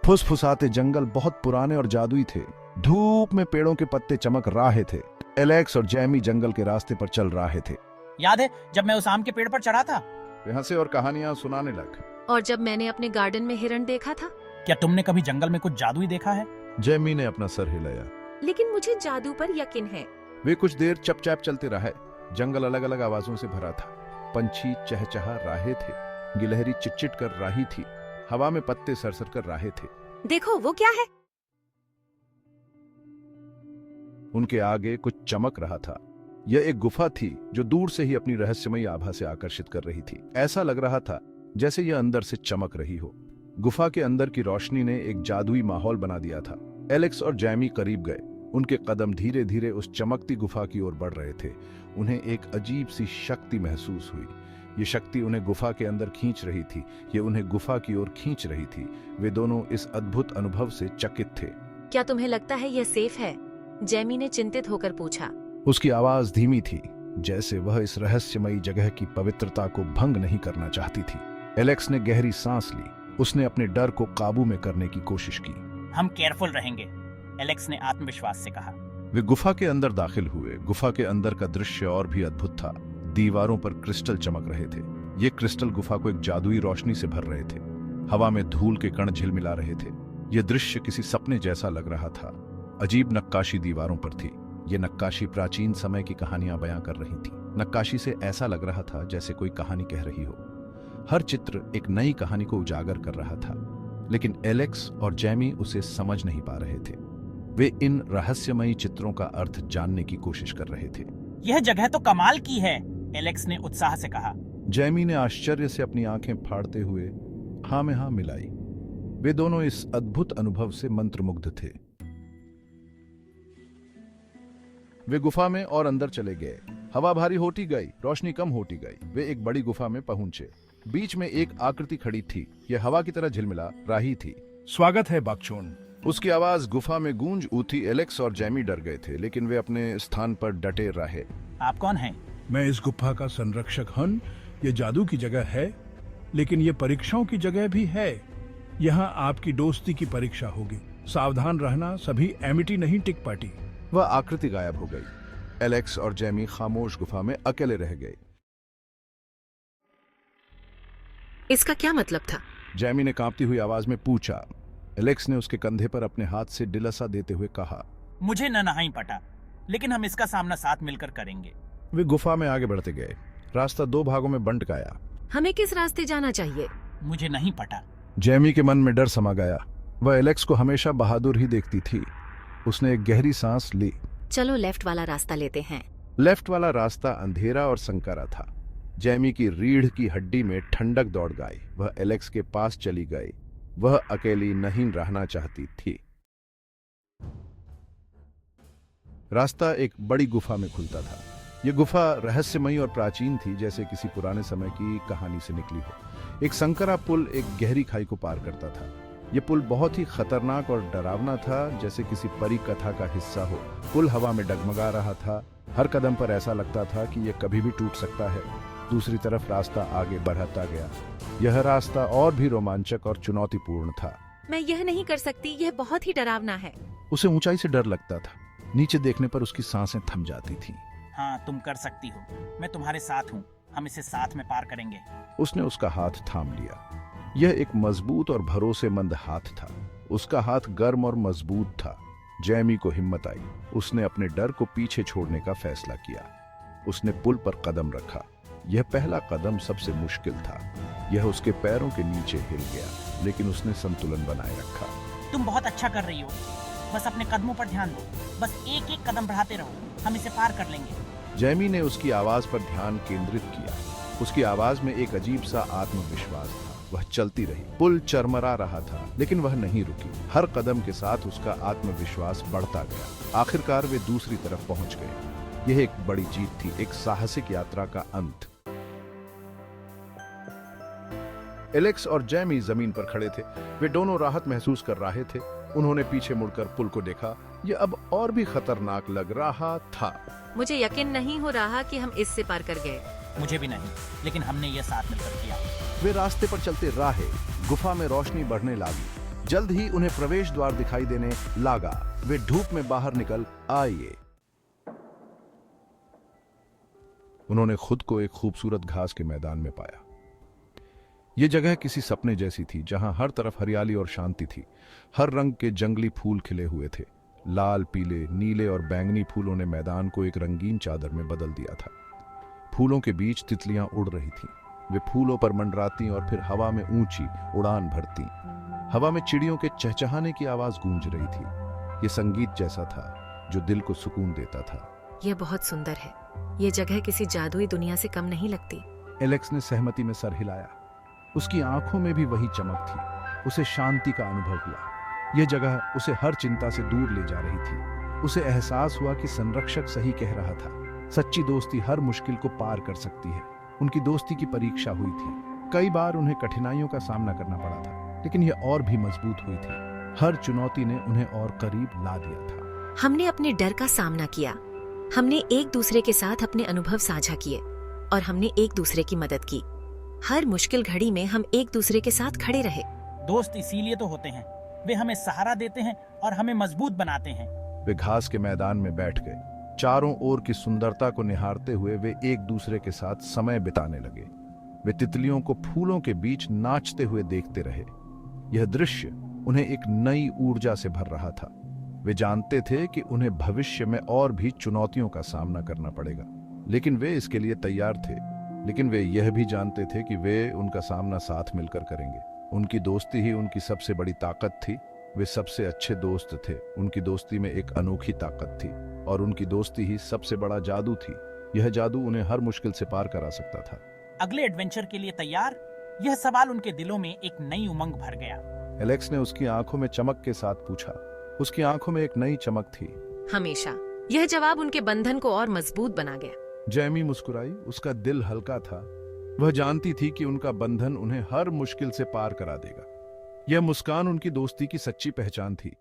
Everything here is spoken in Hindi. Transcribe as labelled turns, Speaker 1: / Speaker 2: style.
Speaker 1: फुसफुसाते जंगल बहुत पुराने और जादुई थे। धूप में पेड़ों के पत्ते चमक रहे थे। एलेक्स और जैमी जंगल के रास्ते पर चल रहे थे।
Speaker 2: याद है जब मैं उस आम के पेड़ पर चढ़ा था?
Speaker 1: वे हंसे और कहानियां सुनाने लग।
Speaker 3: और जब मैंने अपने गार्डन में हिरण देखा था।
Speaker 2: क्या तुमने कभी जंगल में कुछ जादुई देखा है?
Speaker 1: जैमी ने अपना सर हिलाया।
Speaker 3: लेकिन मुझे जादू पर यकीन है।
Speaker 1: वे कुछ देर चुपचाप चलते रहे। जंगल अलग अलग आवाजों से भरा था। पंछी चहचहा रहे थे, गिलहरी चिटचिट कर रही थी, हवा में पत्ते सरसर कर रहे थे।
Speaker 3: देखो वो क्या है?
Speaker 1: उनके आगे कुछ चमक रहा था। यह एक गुफा थी जो दूर से ही अपनी रहस्यमयी आभा से आकर्षित कर रही थी। ऐसा लग रहा था जैसे यह अंदर से चमक रही हो। गुफा के अंदर की रोशनी ने एक जादुई माहौल बना दिया था। एलेक्स और जैमी करीब गए। उनके कदम धीरे धीरे उस चमकती गुफा की ओर बढ़ रहे थे। उन्हें एक अजीब सी शक्ति महसूस हुई। ये शक्ति उन्हें गुफा के अंदर खींच रही थी। ये उन्हें गुफा की ओर खींच रही थी। वे दोनों इस अद्भुत अनुभव से चकित थे।
Speaker 3: क्या तुम्हें लगता है यह सेफ है? जैमी ने चिंतित होकर पूछा।
Speaker 1: उसकी आवाज धीमी थी, जैसे वह इस रहस्यमयी जगह की पवित्रता को भंग नहीं करना चाहती थी। एलेक्स ने गहरी सांस ली। उसने अपने डर को काबू में करने की कोशिश की।
Speaker 2: हम केयरफुल रहेंगे, एलेक्स ने आत्मविश्वास से कहा।
Speaker 1: वे गुफा के अंदर दाखिल हुए। गुफा के अंदर का दृश्य और भी अद्भुत था। दीवारों पर क्रिस्टल चमक रहे थे। ये क्रिस्टल गुफा को एक जादुई रोशनी से भर रहे थे। हवा में धूल के कण झिलमिला रहे थे। यह दृश्य किसी सपने जैसा लग रहा था। अजीब नक्काशी दीवारों पर थी। ये नक्काशी प्राचीन समय की कहानियां बयां कर रही थी। नक्काशी से ऐसा लग रहा था जैसे कोई कहानी कह रही हो। हर चित्र एक नई कहानी को उजागर कर रहा था, लेकिन एलेक्स और जैमी उसे समझ नहीं पा रहे थे। वे इन रहस्यमयी चित्रों का अर्थ जानने की कोशिश कर रहे थे।
Speaker 2: यह जगह तो कमाल की है, एलेक्स ने उत्साह से कहा।
Speaker 1: जैमी ने आश्चर्य से अपनी आंखें फाड़ते हुए हाँ में हाँ मिलाई। वे दोनों इस अद्भुत अनुभव से मंत्रमुग्ध थे। वे गुफा में और अंदर चले गए। हवा भारी होती गई, रोशनी कम होती गई। वे एक बड़ी गुफा में पहुंचे। बीच में एक आकृति खड़ी थी। यह हवा की तरह झिलमिला रही थी।
Speaker 4: स्वागत है बागचोन।
Speaker 1: उसकी आवाज गुफा में गूंज उठी। एलेक्स और जैमी डर गए थे, लेकिन वे अपने स्थान पर डटे रहे।
Speaker 2: आप कौन हैं?
Speaker 4: मैं इस गुफा का संरक्षक हूँ। ये जादू की जगह है, लेकिन ये परीक्षाओं की जगह भी है। यहाँ आपकी दोस्ती की परीक्षा होगी। सावधान रहना, सभी एमिटी नहीं टिक पाती।
Speaker 1: वह आकृति गायब हो गई। एलेक्स और जैमी खामोश गुफा में अकेले रह गए।
Speaker 3: इसका क्या मतलब था?
Speaker 1: जैमी ने कांपती हुई आवाज में पूछा। एलेक्स ने उसके कंधे पर अपने हाथ से दिलासा देते हुए कहा,
Speaker 2: मुझे न नहीं पता, लेकिन हम इसका सामना साथ मिलकर करेंगे।
Speaker 1: वे गुफा में आगे बढ़ते गए। रास्ता दो भागों में बंट गया।
Speaker 3: हमें किस रास्ते जाना चाहिए?
Speaker 2: मुझे नहीं पता।
Speaker 1: जैमी के मन में डर समा गया। वह एलेक्स को हमेशा बहादुर ही देखती थी। उसने एक गहरी सांस ली।
Speaker 3: चलो लेफ्ट वाला रास्ता लेते हैं।
Speaker 1: लेफ्ट वाला रास्ता अंधेरा और संकरा था। जैमी की रीढ़ की हड्डी में ठंडक दौड़ गई। वह एलेक्स के पास चली गई। वह अकेली नहीं रहना चाहती थी। रास्ता एक बड़ी गुफा में खुलता था। यह गुफा रहस्यमयी और प्राचीन थी, जैसे किसी पुराने समय की कहानी से निकली हो। एक संकरा पुल एक गहरी खाई को पार करता था। यह पुल बहुत ही खतरनाक और डरावना था, जैसे किसी परी कथा का हिस्सा हो। पुल हवा में डगमगा रहा था। हर कदम पर ऐसा लगता था कि यह कभी भी टूट सकता है। दूसरी तरफ रास्ता आगे बढ़ता गया। यह रास्ता और भी रोमांचक और चुनौतीपूर्ण था।
Speaker 3: मैं यह नहीं कर सकती, यह बहुत ही डरावना है।
Speaker 1: उसे ऊंचाई से डर लगता था। नीचे देखने पर उसकी सांसें थम जाती थीं।
Speaker 2: हाँ, तुम कर सकती हो। मैं तुम्हारे साथ हूँ। हम इसे साथ में पार करेंगे।
Speaker 1: उसने उसका हाथ थाम लिया। यह एक मजबूत और भरोसेमंद हाथ था। उसका हाथ गर्म और मजबूत था। जैमी को हिम्मत आई। उसने अपने डर को पीछे छोड़ने का फैसला किया। उसने पुल पर कदम रखा। यह पहला कदम सबसे मुश्किल था। यह उसके पैरों के नीचे हिल गया, लेकिन उसने संतुलन बनाए रखा।
Speaker 2: तुम बहुत अच्छा कर रही हो। बस अपने कदमों पर ध्यान दो। बस एक एक कदम बढ़ाते रहो। हम इसे पार कर लेंगे।
Speaker 1: जैमी ने उसकी आवाज पर ध्यान केंद्रित किया। उसकी आवाज में एक अजीब सा आत्मविश्वास था। वह चलती रही। पुल चरमरा रहा था, लेकिन वह नहीं रुकी। हर कदम के साथ उसका आत्मविश्वास बढ़ता गया। आखिरकार वे दूसरी तरफ पहुंच गए। यह एक बड़ी जीत थी, एक साहसिक यात्रा का अंत। एलेक्स और जैमी जमीन पर खड़े थे। वे दोनों राहत महसूस कर रहे थे। उन्होंने पीछे मुड़कर पुल को देखा। यह अब और भी खतरनाक लग रहा था।
Speaker 3: मुझे यकीन नहीं हो रहा कि हम इससे पार कर गए।
Speaker 2: मुझे भी नहीं, लेकिन हमने यह साथ मिलकर किया।
Speaker 1: वे रास्ते पर चलते रहे। गुफा में रोशनी बढ़ने लगी। जल्द ही उन्हें प्रवेश द्वार दिखाई देने लगा। वे धूप में बाहर निकल आए। उन्होंने खुद को एक खूबसूरत घास के मैदान में पाया। यह जगह किसी सपने जैसी थी, जहां हर तरफ हरियाली और शांति थी। हर रंग के जंगली फूल खिले हुए थे। लाल, पीले, नीले और बैंगनी फूलों ने मैदान को एक रंगीन चादर में बदल दिया था। फूलों के बीच तितलियां उड़ रही थीं। वे फूलों पर मंडराती और फिर हवा में ऊंची उड़ान भरती। हवा में चिड़ियों के चहचहाने की आवाज गूंज रही थी। ये संगीत जैसा था जो दिल को सुकून देता था।
Speaker 3: यह बहुत सुंदर है। यह जगह किसी जादुई दुनिया से कम नहीं लगती।
Speaker 1: एलेक्स ने सहमति में सर हिलाया। उसकी आंखों में भी वही चमक थी। उसे शांति का अनुभव हुआ। यह जगह उसे हर चिंता से दूर ले जा रही थी। उसे एहसास हुआ कि संरक्षक सही कह रहा था। सच्ची दोस्ती हर मुश्किल को पार कर सकती है। उनकी दोस्ती की परीक्षा हुई थी। कई बार उन्हें कठिनाइयों का सामना करना पड़ा था, लेकिन यह और भी मजबूत हुई थी। हर चुनौती ने उन्हें और करीब ला दिया था।
Speaker 3: हमने अपने डर का सामना किया। हमने एक दूसरे के साथ अपने अनुभव साझा किए और हमने एक दूसरे की मदद की। हर मुश्किल घड़ी में हम एक दूसरे के साथ खड़े रहे।
Speaker 2: दोस्त इसीलिए तो होते हैं। वे हमें सहारा देते हैं और हमें मजबूत बनाते हैं।
Speaker 1: वे घास के मैदान में बैठ गए। चारों ओर की सुंदरता को निहारते हुए वे एक दूसरे के साथ समय बिताने लगे। वे तितलियों को फूलों के बीच नाचते हुए देखते रहे। यह दृश्य उन्हें एक नई ऊर्जा से भर रहा था। वे जानते थे कि उन्हें भविष्य में और भी चुनौतियों का सामना करना पड़ेगा, लेकिन वे इसके लिए तैयार थे। लेकिन वे यह भी जानते थे कि वे उनका सामना साथ मिलकर करेंगे। उनकी दोस्ती ही उनकी सबसे बड़ी ताकत थी। वे सबसे अच्छे दोस्त थे। उनकी दोस्ती में एक अनोखी ताकत थी और उनकी दोस्ती ही सबसे बड़ा जादू थी। यह जादू उन्हें हर मुश्किल से पार करा सकता था।
Speaker 2: अगले एडवेंचर के लिए तैयार? यह सवाल उनके दिलों में एक नई उमंग भर गया।
Speaker 1: एलेक्स ने उसकी आंखों में चमक के साथ पूछा। उसकी आंखों में एक नई चमक थी।
Speaker 3: हमेशा। यह जवाब उनके बंधन को और मजबूत बना गया।
Speaker 1: जैमी मुस्कुराई। उसका दिल हल्का था। वह जानती थी कि उनका बंधन उन्हें हर मुश्किल से पार करा देगा। यह मुस्कान उनकी दोस्ती की सच्ची पहचान थी।